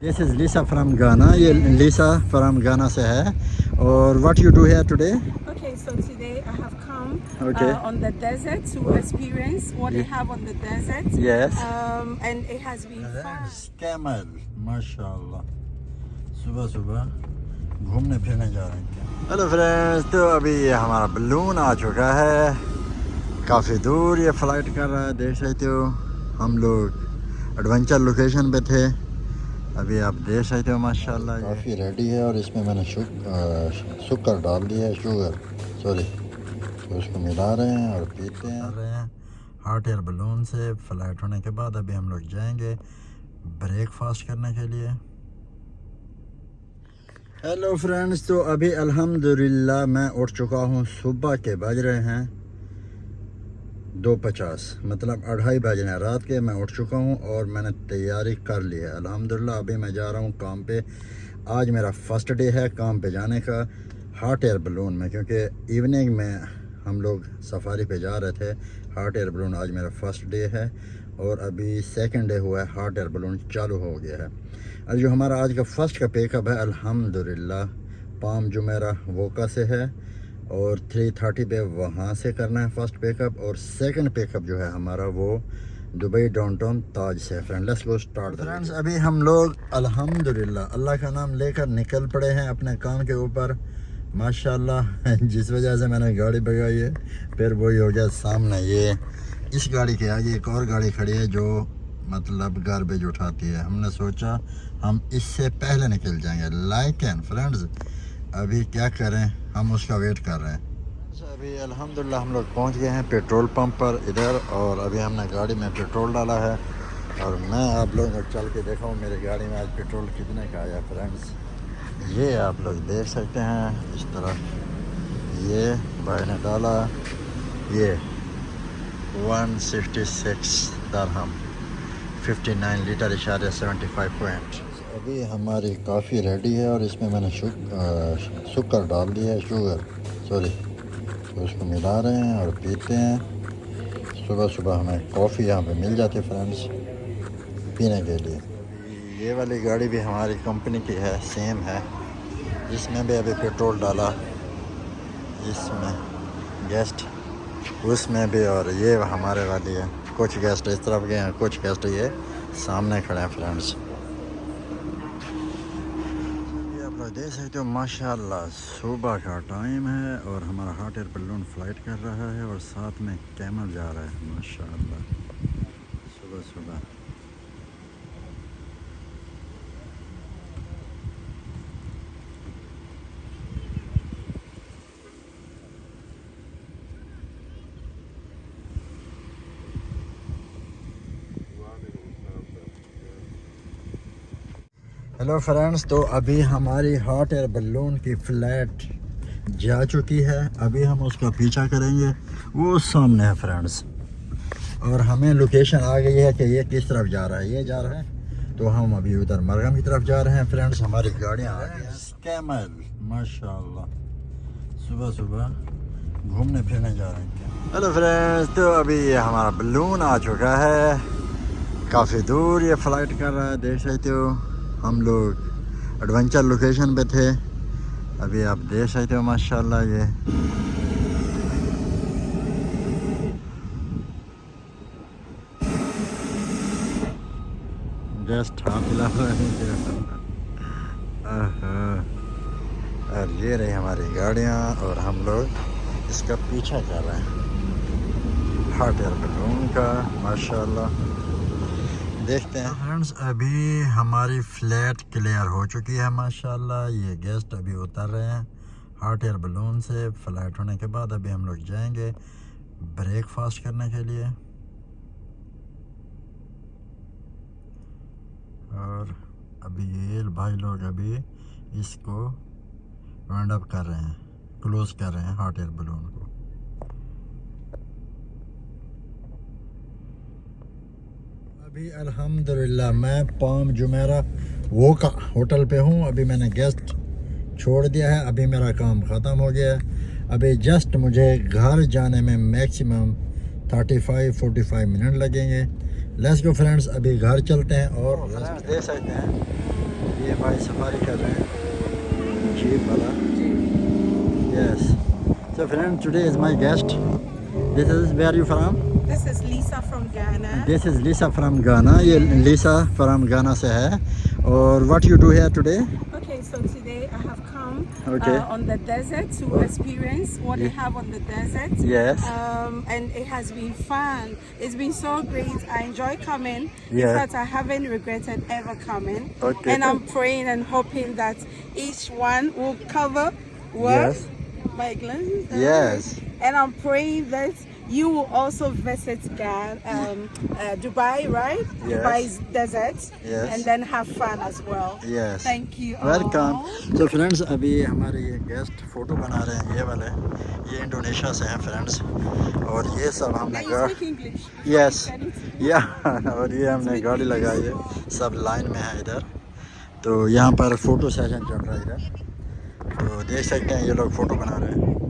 This is Lisa from Ghana. ये Lisa from Ghana से है. और what you do here today? Okay, so today I have come Okay. on the desert to experience what they have on the desert. Yes. And it has been fun. Camel, माशाल्लाह. सुबह सुबह घूमने फिरने जा रहे हैं. हेलो फ्रेंड्स, तो अभी हमारा बलून आ चुका है. काफ़ी दूर ये फ्लाइट कर रहा है. देख सकते हो हम लोग एडवेंचर लोकेशन पे थे. अभी आप देख सकते हो माशाल्लाह काफ़ी रेडी है. और इसमें मैंने शुगर डाल दिया है, शुगर सॉरी. तो उसको मिला रहे हैं और पीते हैं. हॉट एयर बलून से फ्लाइट होने के बाद अभी हम लोग जाएंगे ब्रेकफास्ट करने के लिए. हेलो फ्रेंड्स, तो अभी अल्हम्दुलिल्लाह मैं उठ चुका हूँ. सुबह के बज रहे हैं 2:50, मतलब 2:30 बज रहे हैं रात के. मैं उठ चुका हूँ और मैंने तैयारी कर ली है अल्हम्दुलिल्लाह. अभी मैं जा रहा हूँ काम पे. आज मेरा फ़र्स्ट डे है काम पे जाने का हॉट एयर बलून में, क्योंकि इवनिंग में हम लोग सफारी पे जा रहे थे. हॉट एयर बलून आज मेरा फ़र्स्ट डे है और अभी सेकंड डे हुआ है. हॉट एयर बलून चालू हो गया है. और जो हमारा आज का फ़र्स्ट का पिकअप है अल्हम्दुलिल्लाह पाम जुमेरा वोका से है और 3:30 पे वहाँ से करना है फ़र्स्ट पिकअप. और सेकंड पिकअप जो है हमारा वो दुबई डाउनटाउन ताज से. Friend let's go start. Friends अभी हम लोग अल्हम्दुलिल्लाह अल्लाह का नाम लेकर निकल पड़े हैं अपने काम के ऊपर माशाल्लाह. जिस वजह से मैंने गाड़ी भगाई है फिर वही हो गया सामने. ये इस गाड़ी के आगे एक और गाड़ी खड़ी है जो मतलब गार्बेज उठाती है. हमने सोचा हम इससे पहले निकल जाएंगे लेकिन फ्रेंड्स अभी क्या करें, हम उसका वेट कर रहे हैं. अभी अल्हम्दुलिल्लाह हम लोग पहुंच गए हैं पेट्रोल पंप पर इधर. और अभी हमने गाड़ी में पेट्रोल डाला है और मैं आप लोगों को चल के देखा हूँ मेरी गाड़ी में आज पेट्रोल कितने का आया. फ्रेंड्स ये आप लोग देख सकते हैं इस तरह. ये भाई ने डाला ये 166 दरहम 59 लीटर इशारे 75 पॉइंट. अभी हमारी काफ़ी रेडी है और इसमें मैंने शुगर डाल दिया है, शुगर सॉरी. तो उसको मिला रहे हैं और पीते हैं. सुबह सुबह हमें कॉफ़ी यहाँ पे मिल जाती है फ्रेंड्स पीने के लिए. ये वाली गाड़ी भी हमारी कंपनी की है, सेम है. इसमें भी अभी पेट्रोल डाला, इसमें गेस्ट उसमें भी. और ये हमारे वाली है. कुछ गेस्ट इस तरफ गए हैं, कुछ गेस्ट ये सामने खड़े हैं फ्रेंड्स. देख सकते हो माशाल्लाह सुबह का टाइम है और हमारा हॉट एयर बलून फ्लाइट कर रहा है और साथ में कैमल जा रहा है माशाल्लाह सुबह सुबह. हेलो फ्रेंड्स, तो अभी हमारी हॉट एयर बलून की फ्लाइट जा चुकी है. अभी हम उसका पीछा करेंगे, वो सामने है फ्रेंड्स. और हमें लोकेशन आ गई है कि ये किस तरफ जा रहा है. ये जा रहा है तो हम अभी उधर मरगम की तरफ जा रहे हैं फ्रेंड्स. हमारी गाड़ियाँ आ गई हैं. कैमल माशाल्लाह सुबह सुबह घूमने फिरने जा रहे हैं. हेलो फ्रेंड्स, तो अभी हमारा बलून आ चुका है. काफ़ी दूर ये फ्लाइट कर रहा है. देख सकते हो हम लोग एडवेंचर लोकेशन पे थे. अभी आप देख सकते हो माशाल्लाह ये जस्ट हाथ हिला रहा है. और ये रही हमारी गाड़ियाँ और हम लोग इसका पीछा कर रहे हैं हॉट एयर बलून का माशाल्लाह. देखते हैं फ्रेंड्स. अभी हमारी फ्लाइट क्लियर हो चुकी है माशाल्लाह. ये गेस्ट अभी उतर रहे हैं हॉट एयर बलून से. फ्लाइट होने के बाद अभी हम लोग जाएंगे ब्रेकफास्ट करने के लिए. और अभी ये भाई लोग अभी इसको राउंड अप कर रहे हैं, क्लोज कर रहे हैं हॉट एयर बलून को. अभी अल्हम्दुलिल्लाह मैं पाम जुमेरा वोका होटल पे हूँ. अभी मैंने गेस्ट छोड़ दिया है. अभी मेरा काम ख़त्म हो गया है. अभी जस्ट मुझे घर जाने में मैक्सिमम 35-45 मिनट लगेंगे. लेट्स गो फ्रेंड्स, अभी घर चलते हैं. और देख सकते हैं भाई सफारी कर रहे हैं जीप वाला yes so friend today is my guest this is where you from This is Lisa from Ghana. this is Lisa from Ghana ये Lisa from Ghana से है और what you do here today Okay, so today I have come Okay. on the desert to experience what they have on the desert. Yes. And it has been fun. It's been so great. I enjoy coming. Yeah. In fact, I haven't regretted ever coming. Okay. And I'm praying and hoping that each one will cover what? Yes. My glasses. Yes. And I'm praying that you will also visit Dubai, right? Yes. Dubai's desert. Yes. And then have fun as well. Yes. Thank you. Welcome Aww. तो friends अभी हमारे ये guest photo बना रहे हैं ये वाले ये इंडोनेशिया से हैं फ्रेंड्स और ये सब हमने Can you speak English? Yes Anything? या और ये हमने गाड़ी लगाई है सब लाइन में है इधर तो यहाँ पर फ़ोटो सेशन चल रहा है इधर तो देख सकते हैं ये लोग फ़ोटो बना रहे हैं